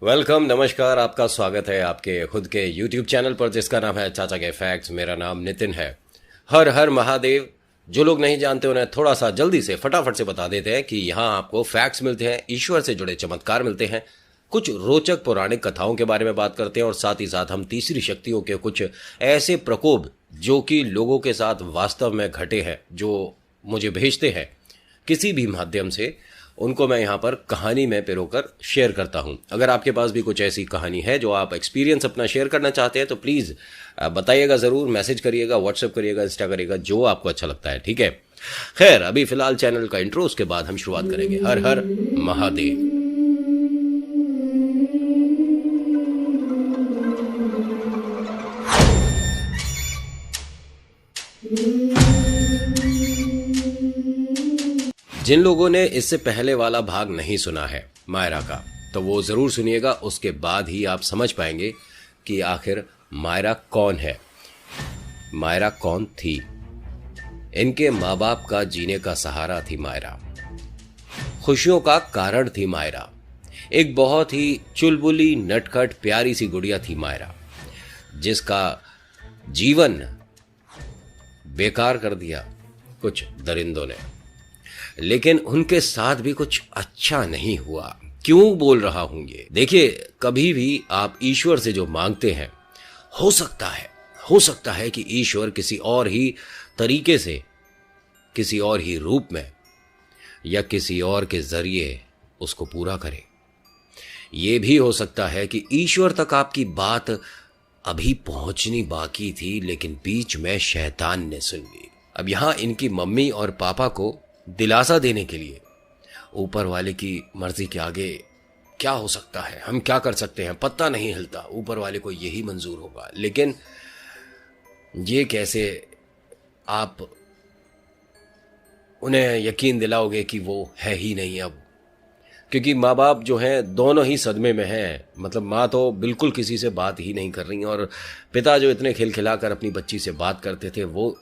Welcome, नमस्कार। आपका स्वागत है आपके खुद के YouTube चैनल पर जिसका नाम है चाचा के फैक्ट्स। मेरा नाम नितिन है। हर हर महादेव। जो लोग नहीं जानते उन्हें थोड़ा सा जल्दी से फटाफट से बता देते हैं कि यहाँ आपको फैक्ट्स मिलते हैं, ईश्वर से जुड़े चमत्कार मिलते हैं, कुछ रोचक पौराणिक कथाओं के बारे में बात करते हैं और साथ ही साथ हम तीसरी शक्तियों के कुछ ऐसे प्रकोप जो कि लोगों के साथ वास्तव में घटे हैं, जो मुझे भेजते हैं किसी भी माध्यम से, उनको मैं यहाँ पर कहानी में पिरोकर शेयर करता हूँ। अगर आपके पास भी कुछ ऐसी कहानी है जो आप एक्सपीरियंस अपना शेयर करना चाहते हैं तो प्लीज़ बताइएगा ज़रूर। मैसेज करिएगा, व्हाट्सएप करिएगा, इंस्टा करिएगा, जो आपको अच्छा लगता है। ठीक है। खैर, अभी फिलहाल चैनल का इंट्रो, उसके बाद हम शुरुआत करेंगे। हर हर महादेव। जिन लोगों ने इससे पहले वाला भाग नहीं सुना है मायरा का, तो वो जरूर सुनिएगा। उसके बाद ही आप समझ पाएंगे कि आखिर मायरा कौन है, मायरा कौन थी। इनके माँ बाप का जीने का सहारा थी मायरा, खुशियों का कारण थी मायरा, एक बहुत ही चुलबुली नटखट प्यारी सी गुड़िया थी मायरा, जिसका जीवन बेकार कर दिया कुछ दरिंदों ने। लेकिन उनके साथ भी कुछ अच्छा नहीं हुआ। क्यों बोल रहा हूं ये? देखिए, कभी भी आप ईश्वर से जो मांगते हैं, हो सकता है कि ईश्वर किसी और ही तरीके से, किसी और ही रूप में या किसी और के जरिए उसको पूरा करे। ये भी हो सकता है कि ईश्वर तक आपकी बात अभी पहुंचनी बाकी थी, लेकिन बीच में शैतान ने सुन ली। अब यहां इनकी मम्मी और पापा को दिलासा देने के लिए ऊपर वाले की मर्जी के आगे क्या हो सकता है, हम क्या कर सकते हैं, पत्ता नहीं हिलता, ऊपर वाले को यही मंजूर होगा। लेकिन ये कैसे आप उन्हें यकीन दिलाओगे कि वो है ही नहीं अब? क्योंकि माँ बाप जो हैं दोनों ही सदमे में हैं। मतलब माँ तो बिल्कुल किसी से बात ही नहीं कर रही, और पिता जो इतने खिलखिलाकर अपनी बच्ची से बात करते थे वो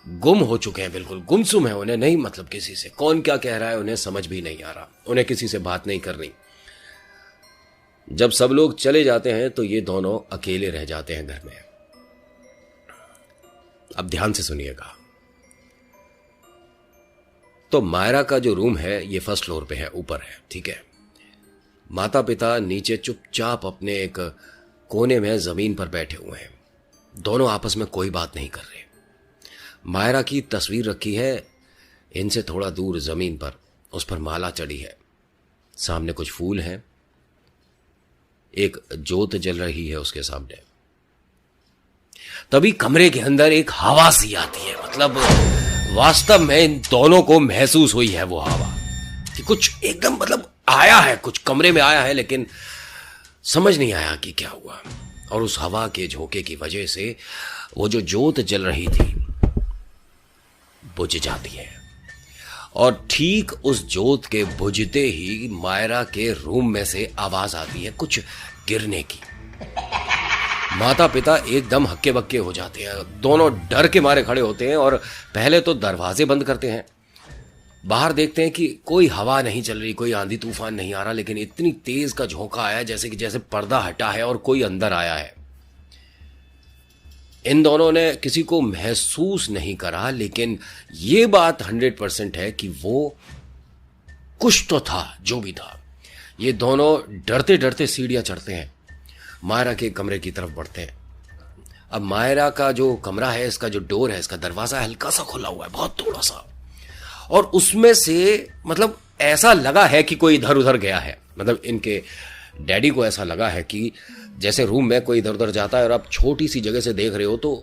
गुम हो चुके हैं, बिल्कुल गुमसुम है। उन्हें नहीं मतलब किसी से, कौन क्या कह रहा है उन्हें समझ भी नहीं आ रहा, उन्हें किसी से बात नहीं करनी। जब सब लोग चले जाते हैं तो ये दोनों अकेले रह जाते हैं घर में। अब ध्यान से सुनिएगा। तो मायरा का जो रूम है ये फर्स्ट फ्लोर पे है, ऊपर है, ठीक है। माता पिता नीचे चुपचाप अपने एक कोने में जमीन पर बैठे हुए हैं। दोनों आपस में कोई बात नहीं कर रहे। मायरा की तस्वीर रखी है इनसे थोड़ा दूर जमीन पर, उस पर माला चढ़ी है, सामने कुछ फूल हैं, एक जोत जल रही है उसके सामने। तभी कमरे के अंदर एक हवा सी आती है। मतलब वास्तव में इन दोनों को महसूस हुई है वो हवा कि कुछ एकदम मतलब आया है, कुछ कमरे में आया है, लेकिन समझ नहीं आया कि क्या हुआ। और उस हवा के झोंके की वजह से वो जो जोत जल रही थी बुझ जाती है, और ठीक उस जोत के बुझते ही मायरा के रूम में से आवाज आती है कुछ गिरने की। माता पिता एकदम हक्के बक्के हो जाते हैं, दोनों डर के मारे खड़े होते हैं और पहले तो दरवाजे बंद करते हैं। बाहर देखते हैं कि कोई हवा नहीं चल रही, कोई आंधी तूफान नहीं आ रहा, लेकिन इतनी तेज का झोंका आया जैसे पर्दा हटा है और कोई अंदर आया है। इन दोनों ने किसी को महसूस नहीं करा, लेकिन ये बात 100% है कि वो कुछ तो था, जो भी था। ये दोनों डरते डरते सीढ़ियां चढ़ते हैं, मायरा के कमरे की तरफ बढ़ते हैं। अब मायरा का जो कमरा है, इसका जो डोर है, इसका दरवाजा हल्का सा खुला हुआ है, बहुत थोड़ा सा, और उसमें से मतलब ऐसा लगा है कि कोई इधर उधर गया है। मतलब इनके डैडी को ऐसा लगा है कि जैसे रूम में कोई इधर उधर जाता है और आप छोटी सी जगह से देख रहे हो तो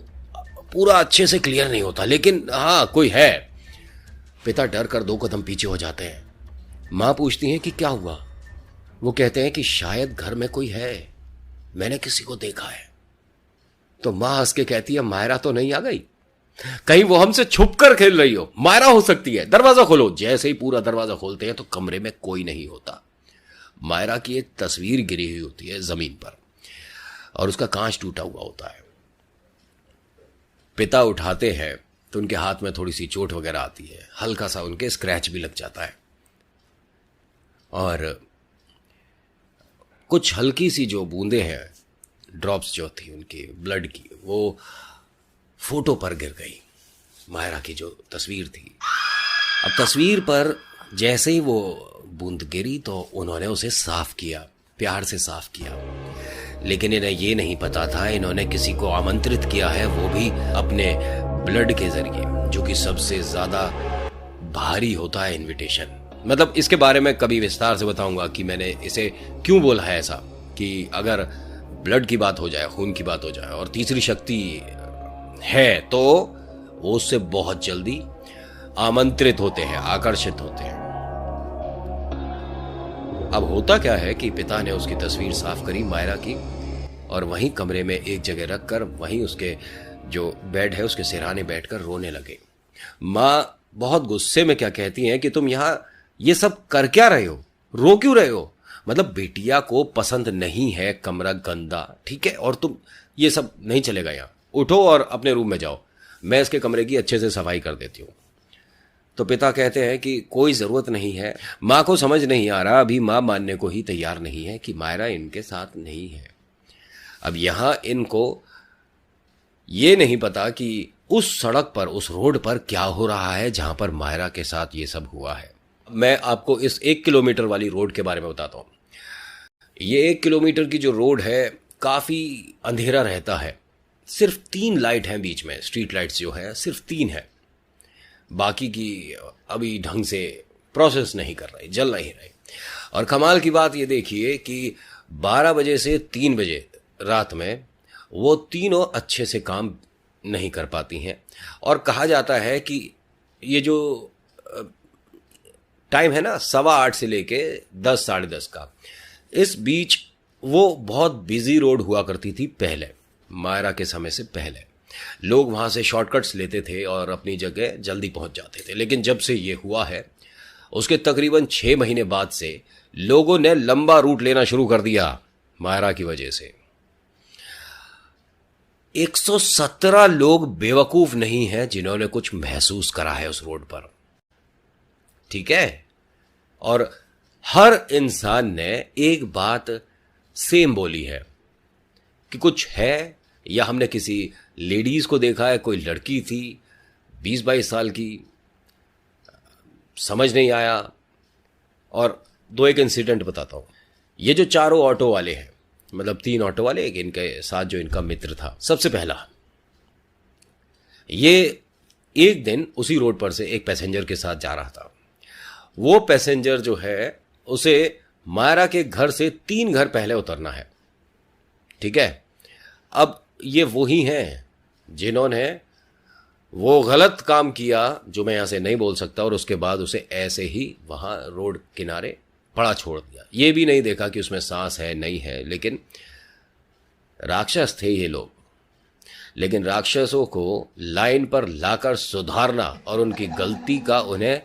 पूरा अच्छे से क्लियर नहीं होता, लेकिन हाँ कोई है। पिता डर कर 2 कदम पीछे हो जाते हैं। माँ पूछती है कि क्या हुआ? वो कहते हैं कि शायद घर में कोई है, मैंने किसी को देखा है। तो माँ हंस के कहती है, मायरा तो नहीं आ गई? कहीं वो हमसे छुप कर खेल रही हो? मायरा हो सकती है, दरवाजा खोलो। जैसे ही पूरा दरवाजा खोलते हैं तो कमरे में कोई नहीं होता। मायरा की एक तस्वीर गिरी हुई होती है जमीन पर और उसका कांच टूटा हुआ होता है। पिता उठाते हैं तो उनके हाथ में थोड़ी सी चोट वगैरह आती है, हल्का सा उनके स्क्रैच भी लग जाता है। और कुछ हल्की सी जो बूंदें हैं, ड्रॉप्स जो थी उनकी ब्लड की, वो फोटो पर गिर गई। मायरा की जो तस्वीर थी, अब तस्वीर पर जैसे ही वो बूंद गिरी तो उन्होंने उसे साफ किया, प्यार से साफ किया। लेकिन इन्हें ये नहीं पता था इन्होंने किसी को आमंत्रित किया है, वो भी अपने ब्लड के जरिए, जो कि सबसे ज्यादा भारी होता है इनविटेशन। मतलब इसके बारे में कभी विस्तार से बताऊंगा कि मैंने इसे क्यों बोला है ऐसा, कि अगर ब्लड की बात हो जाए, खून की बात हो जाए और तीसरी शक्ति है तो वो उससे बहुत जल्दी आमंत्रित होते हैं, आकर्षित होते हैं। अब होता क्या है कि पिता ने उसकी तस्वीर साफ करी मायरा की, और वहीं कमरे में एक जगह रखकर वहीं उसके जो बेड है उसके सिरहाने बैठकर रोने लगे। माँ बहुत गुस्से में क्या कहती हैं कि तुम यहाँ ये सब कर क्या रहे हो, रो क्यों रहे हो? मतलब बेटिया को पसंद नहीं है कमरा गंदा, ठीक है, और तुम ये सब नहीं चलेगा, यहाँ उठो और अपने रूम में जाओ, मैं इसके कमरे की अच्छे से सफाई कर देती हूँ। तो पिता कहते हैं कि कोई जरूरत नहीं है। माँ को समझ नहीं आ रहा, अभी माँ मानने को ही तैयार नहीं है कि मायरा इनके साथ नहीं है। अब यहां इनको ये नहीं पता कि उस सड़क पर, उस रोड पर क्या हो रहा है जहां पर मायरा के साथ ये सब हुआ है। मैं आपको इस 1 किलोमीटर वाली रोड के बारे में बताता हूं। ये 1 किलोमीटर की जो रोड है काफी अंधेरा रहता है, सिर्फ 3 लाइट हैं बीच में, स्ट्रीट लाइट्स जो है सिर्फ 3 है, बाकी की अभी ढंग से प्रोसेस नहीं कर रही, जल नहीं रही। और कमाल की बात ये देखिए कि 12 बजे से 3 बजे रात में वो तीनों अच्छे से काम नहीं कर पाती हैं। और कहा जाता है कि ये जो टाइम है ना 8:15 से लेके 10, साढ़े 10 का, इस बीच वो बहुत बिजी रोड हुआ करती थी पहले, मायरा के समय से पहले। लोग वहां से शॉर्टकट्स लेते थे और अपनी जगह जल्दी पहुंच जाते थे। लेकिन जब से ये हुआ है उसके तकरीबन 6 महीने बाद से लोगों ने लंबा रूट लेना शुरू कर दिया मायरा की वजह से। 117 लोग बेवकूफ नहीं हैं जिन्होंने कुछ महसूस करा है उस रोड पर, ठीक है। और हर इंसान ने एक बात सेम बोली है कि कुछ है, या हमने किसी लेडीज को देखा है, कोई लड़की थी 20-22 साल की, समझ नहीं आया। और 2-1 इंसिडेंट बताता हूं। ये जो चारों ऑटो वाले हैं, मतलब 3 ऑटो वाले, एक इनके साथ जो इनका मित्र था, सबसे पहला ये एक दिन उसी रोड पर से एक पैसेंजर के साथ जा रहा था। वो पैसेंजर जो है उसे मायरा के घर से 3 घर पहले उतरना है, ठीक है। अब ये वही हैं जिन्होंने वो गलत काम किया जो मैं यहां से नहीं बोल सकता, और उसके बाद उसे ऐसे ही वहां रोड किनारे पड़ा छोड़ दिया। ये भी नहीं देखा कि उसमें सांस है नहीं है, लेकिन राक्षस थे ये लोग। लेकिन राक्षसों को लाइन पर लाकर सुधारना और उनकी गलती का उन्हें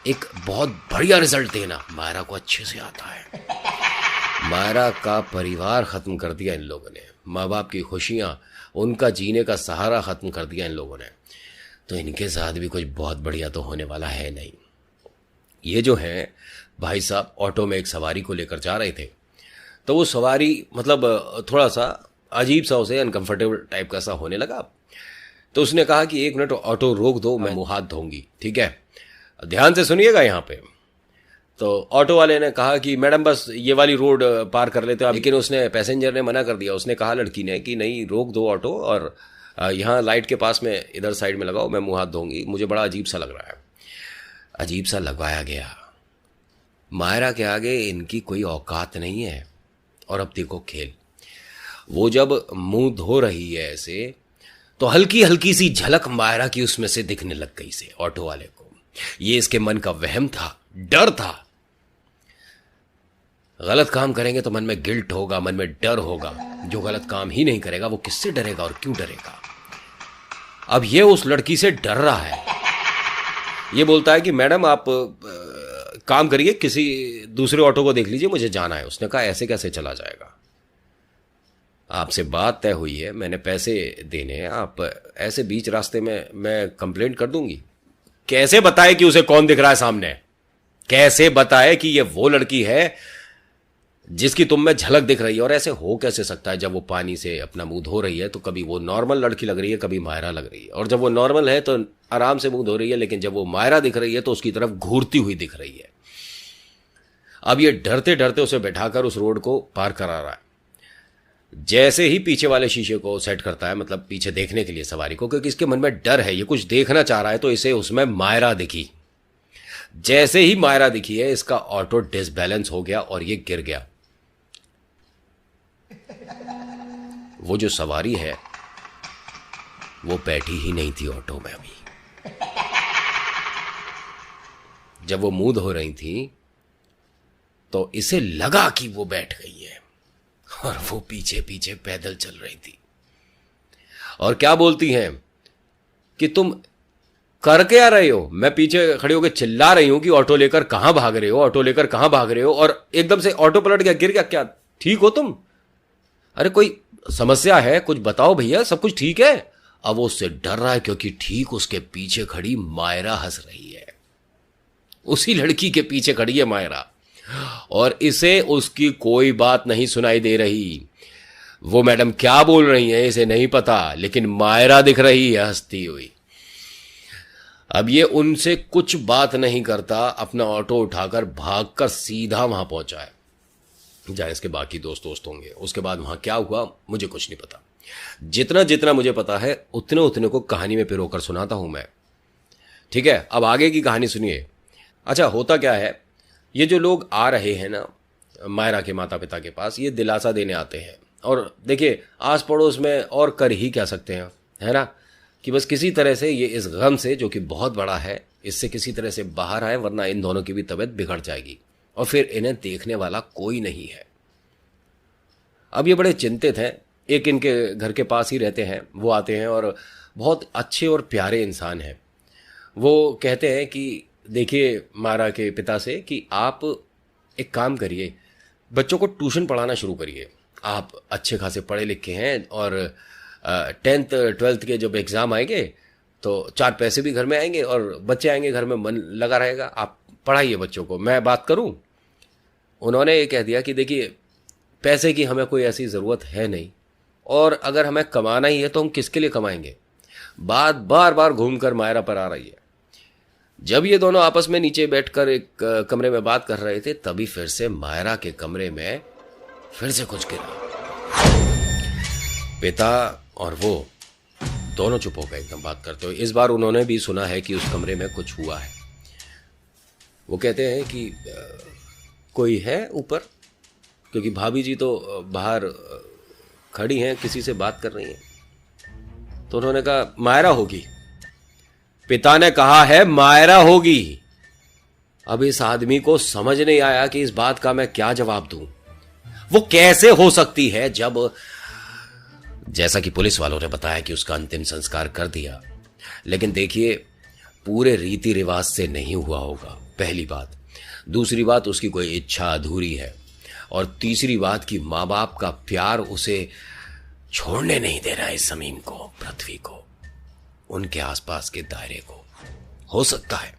एक बहुत बढ़िया रिजल्ट देना मायरा को अच्छे से आता है। मायरा का परिवार खत्म कर दिया इन लोगों ने, माँ बाप की खुशियां, उनका जीने का सहारा खत्म कर दिया इन लोगों ने। तो इनके साथ भी कुछ बहुत बढ़िया तो होने वाला है नहीं। ये जो है भाई साहब ऑटो में एक सवारी को लेकर जा रहे थे, तो वो सवारी मतलब थोड़ा सा अजीब सा, उसे अनकंफर्टेबल टाइप का सा होने लगा। तो उसने कहा कि 1 मिनट ऑटो रोक दो, मैं मुंह हाथ धोऊंगी, ठीक है, ध्यान से सुनिएगा यहाँ पे। तो ऑटो वाले ने कहा कि मैडम बस ये वाली रोड पार कर लेते हो, लेकिन उसने, पैसेंजर ने मना कर दिया। उसने कहा लड़की ने कि नहीं, रोक दो ऑटो और यहाँ लाइट के पास में इधर साइड में लगाओ, मैं मुंह हाथ धोऊंगी, मुझे बड़ा अजीब सा लग रहा है। अजीब सा लगवाया गया। मायरा के आगे इनकी कोई औकात नहीं है। और अब देखो खेल, वो जब मुंह धो रही है ऐसे, तो हल्की हल्की सी झलक मायरा की उसमें से दिखने लग गई से ऑटो वाले को। ये इसके मन का वहम था, डर था। गलत काम करेंगे तो मन में गिल्ट होगा, मन में डर होगा। जो गलत काम ही नहीं करेगा वो किससे डरेगा और क्यों डरेगा? अब ये उस लड़की से डर रहा है। ये बोलता है कि मैडम आप काम करिए, किसी दूसरे ऑटो को देख लीजिए, मुझे जाना है। उसने कहा ऐसे कैसे चला जाएगा, आपसे बात तय हुई है, मैंने पैसे देने हैं, आप ऐसे बीच रास्ते में, मैं कंप्लेंट कर दूंगी। कैसे बताए कि उसे कौन दिख रहा है सामने? कैसे बताए कि ये वो लड़की है जिसकी तुम में झलक दिख रही है। और ऐसे हो कैसे सकता है, जब वो पानी से अपना मुंह धो रही है तो कभी वो नॉर्मल लड़की लग रही है, कभी मायरा लग रही है। और जब वो नॉर्मल है तो आराम से मुंह धो रही है, लेकिन जब वो मायरा दिख रही है तो उसकी तरफ घूरती हुई दिख रही है। अब ये डरते डरते उसे बैठाकर उस रोड को पार करा रहा है। जैसे ही पीछे वाले शीशे को सेट करता है, मतलब पीछे देखने के लिए सवारी को, क्योंकि इसके मन में डर है, ये कुछ देखना चाह रहा है, तो इसे उसमें मायरा दिखी। जैसे ही मायरा दिखी है, इसका ऑटो डिसबैलेंस हो गया और ये गिर गया। वो जो सवारी है वो बैठी ही नहीं थी ऑटो में अभी। जब वो मुंह धो रही थी तो इसे लगा कि वो बैठ गई है, और वो पीछे पीछे पैदल चल रही थी। और क्या बोलती हैं कि तुम कर क्या आ रहे हो। मैं पीछे खड़े होकर चिल्ला रही हूं कि ऑटो लेकर कहां भाग रहे हो, ऑटो लेकर कहां भाग रहे हो। और एकदम से ऑटो पलट गया, गिर गया। क्या ठीक हो तुम? अरे कोई समस्या है, कुछ बताओ भैया, सब कुछ ठीक है? अब वो उससे डर रहा है, क्योंकि ठीक उसके पीछे खड़ी मायरा हंस रही है। उसी लड़की के पीछे खड़ी है मायरा, और इसे उसकी कोई बात नहीं सुनाई दे रही। वो मैडम क्या बोल रही हैं इसे नहीं पता, लेकिन मायरा दिख रही है हंसती हुई। अब ये उनसे कुछ बात नहीं करता, अपना ऑटो उठाकर भागकर सीधा वहां पहुंचा है जहां इसके बाकी दोस्त होंगे। उसके बाद वहां क्या हुआ मुझे कुछ नहीं पता। जितना जितना मुझे पता है उतने उतने को कहानी में पिरोकर सुनाता हूं मैं। ठीक है, अब आगे की कहानी सुनिए। अच्छा, होता क्या है, ये जो लोग आ रहे हैं ना मायरा के माता पिता के पास, ये दिलासा देने आते हैं। और देखिए, आस पड़ोस में और कर ही क्या सकते हैं, है ना, कि बस किसी तरह से ये इस गम से, जो कि बहुत बड़ा है, इससे किसी तरह से बाहर आए, वरना इन दोनों की भी तबीयत बिगड़ जाएगी और फिर इन्हें देखने वाला कोई नहीं है। अब ये बड़े चिंतित हैं। एक इनके घर के पास ही रहते हैं, वो आते हैं और बहुत अच्छे और प्यारे इंसान हैं। वो कहते हैं कि देखिए मायरा के पिता से कि आप एक काम करिए, बच्चों को ट्यूशन पढ़ाना शुरू करिए। आप अच्छे खासे पढ़े लिखे हैं, और 10th 12th के जब एग्ज़ाम आएंगे तो 4 पैसे भी घर में आएंगे और बच्चे आएंगे, घर में मन लगा रहेगा। आप पढ़ाइए बच्चों को, मैं बात करूं। उन्होंने ये कह दिया कि देखिए, पैसे की हमें कोई ऐसी ज़रूरत है नहीं, और अगर हमें कमाना ही है तो हम किसके लिए कमाएंगे। बात बार बार घूम कर मायरा पर आ रही है। जब ये दोनों आपस में नीचे बैठकर एक कमरे में बात कर रहे थे, तभी फिर से मायरा के कमरे में फिर से कुछ गिरा। पिता और वो दोनों चुप हो गए एकदम बात करते हुए। इस बार उन्होंने भी सुना है कि उस कमरे में कुछ हुआ है। वो कहते हैं कि कोई है ऊपर, क्योंकि भाभी जी तो बाहर खड़ी हैं, किसी से बात कर रही हैं। तो उन्होंने कहा मायरा होगी। पिता ने कहा है मायरा होगी। अब इस आदमी को समझ नहीं आया कि इस बात का मैं क्या जवाब दूं। वो कैसे हो सकती है, जब जैसा कि पुलिस वालों ने बताया कि उसका अंतिम संस्कार कर दिया, लेकिन देखिए पूरे रीति रिवाज से नहीं हुआ होगा, पहली बात। दूसरी बात, उसकी कोई इच्छा अधूरी है। और तीसरी बात कि माँ बाप का प्यार उसे छोड़ने नहीं दे रहा है, इस जमीन को, पृथ्वी को, उनके आसपास के दायरे को। हो सकता है,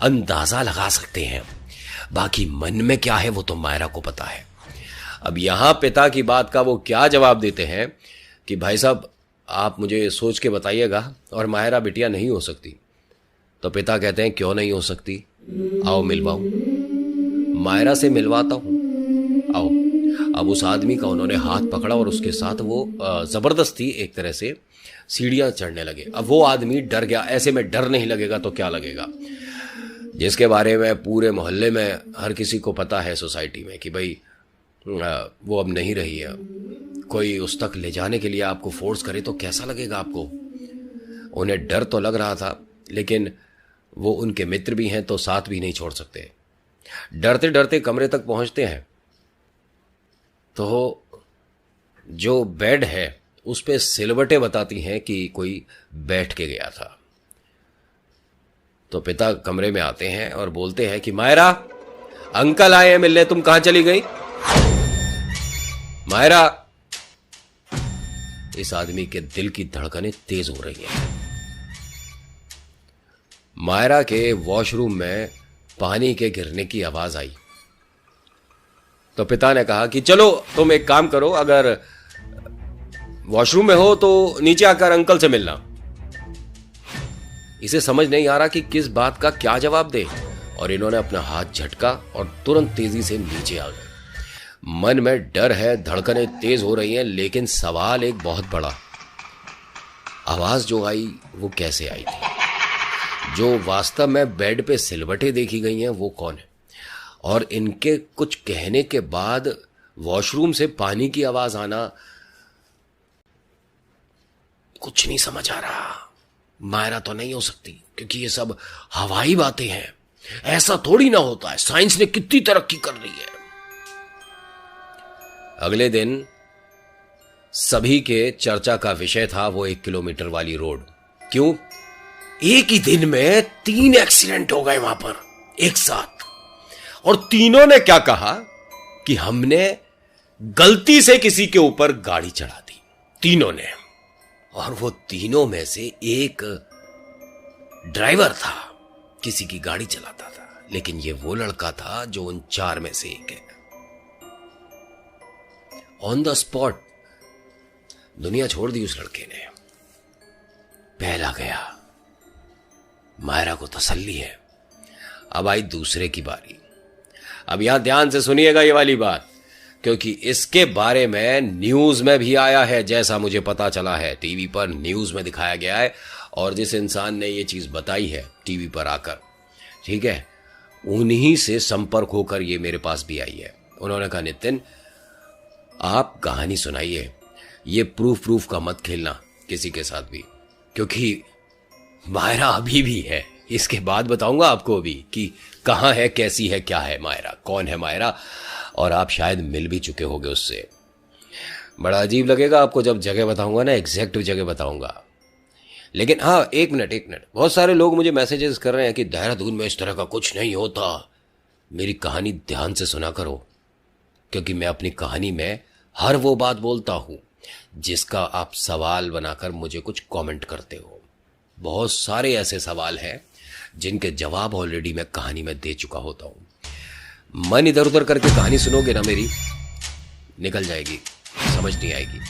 अंदाजा लगा सकते हैं, बाकी मन में क्या है वो तो मायरा को पता है। अब यहां पिता की बात का वो क्या जवाब देते हैं कि भाई साहब आप मुझे सोच के बताइएगा, और मायरा बिटिया नहीं हो सकती। तो पिता कहते हैं क्यों नहीं हो सकती, आओ मिलवाऊं, मायरा से मिलवाता हूं, आओ। अब उस आदमी का उन्होंने हाथ पकड़ा और उसके साथ वो जबरदस्ती एक तरह से सीढ़ियां चढ़ने लगे। अब वो आदमी डर गया। ऐसे में डर नहीं लगेगा तो क्या लगेगा, जिसके बारे में पूरे मोहल्ले में हर किसी को पता है सोसाइटी में कि भाई वो अब नहीं रही है। कोई उस तक ले जाने के लिए आपको फोर्स करे तो कैसा लगेगा आपको। उन्हें डर तो लग रहा था, लेकिन वो उनके मित्र भी हैं तो साथ भी नहीं छोड़ सकते। डरते डरते कमरे तक पहुंचते हैं तो जो बेड है उस पे सिलवटें बताती हैं कि कोई बैठ के गया था। तो पिता कमरे में आते हैं और बोलते हैं कि मायरा, अंकल आए हैं मिलने, तुम कहां चली गई। मायरा। इस आदमी के दिल की धड़कनें तेज हो रही हैं। मायरा के वॉशरूम में पानी के गिरने की आवाज आई तो पिता ने कहा कि चलो तुम एक काम करो, अगर वॉशरूम में हो तो नीचे आकर अंकल से मिलना। इसे समझ नहीं आ रहा कि किस बात का क्या जवाब दे, और इन्होंने अपना हाथ झटका और तुरंत तेजी से नीचे आ गए। मन में डर है, धड़कनें तेज हो रही हैं, लेकिन सवाल एक बहुत बड़ा, आवाज जो आई वो कैसे आई थी? जो वास्तव में बेड पे सिलवटें देखी गई हैं वो कौन है? और इनके कुछ कहने के बाद वॉशरूम से पानी की आवाज आना, कुछ नहीं समझ आ रहा। मायरा तो नहीं हो सकती, क्योंकि ये सब हवाई बातें हैं, ऐसा थोड़ी ना होता है, साइंस ने कितनी तरक्की कर ली है। अगले दिन सभी के चर्चा का विषय था वो 1 किलोमीटर वाली रोड। क्यों? एक ही दिन में 3 एक्सीडेंट हो गए वहां पर एक साथ, और तीनों ने क्या कहा कि हमने गलती से किसी के ऊपर गाड़ी चढ़ा दी, तीनों ने। और वो तीनों में से एक ड्राइवर था, किसी की गाड़ी चलाता था, लेकिन ये वो लड़का था जो उन 4 में से एक है। ऑन द स्पॉट दुनिया छोड़ दी उस लड़के ने। पहला गया, मायरा को तसल्ली है। अब आई दूसरे की बारी। अब यहां ध्यान से सुनिएगा ये वाली बात, क्योंकि इसके बारे में न्यूज में भी आया है, जैसा मुझे पता चला है, टीवी पर न्यूज में दिखाया गया है। और जिस इंसान ने ये चीज बताई है टीवी पर आकर, ठीक है, उन्हीं से संपर्क होकर ये मेरे पास भी आई है। उन्होंने कहा नितिन आप कहानी सुनाइए, ये प्रूफ का मत खेलना किसी के साथ भी, क्योंकि मायरा अभी भी है। इसके बाद बताऊंगा आपको अभी कि कहां है, कैसी है, क्या है मायरा, कौन है मायरा, और आप शायद मिल भी चुके होंगे उससे। बड़ा अजीब लगेगा आपको जब जगह बताऊंगा ना, एग्जैक्ट जगह बताऊंगा। लेकिन हाँ, एक मिनट, बहुत सारे लोग मुझे मैसेजेस कर रहे हैं कि देहरादून में इस तरह का कुछ नहीं होता। मेरी कहानी ध्यान से सुना करो, क्योंकि मैं अपनी कहानी में हर वो बात बोलता हूं जिसका आप सवाल बनाकर मुझे कुछ कमेंट करते हो। बहुत सारे ऐसे सवाल हैं जिनके जवाब ऑलरेडी मैं कहानी में दे चुका होता हूं। मन इधर उधर करके कहानी सुनोगे ना मेरी, निकल जाएगी, समझ नहीं आएगी।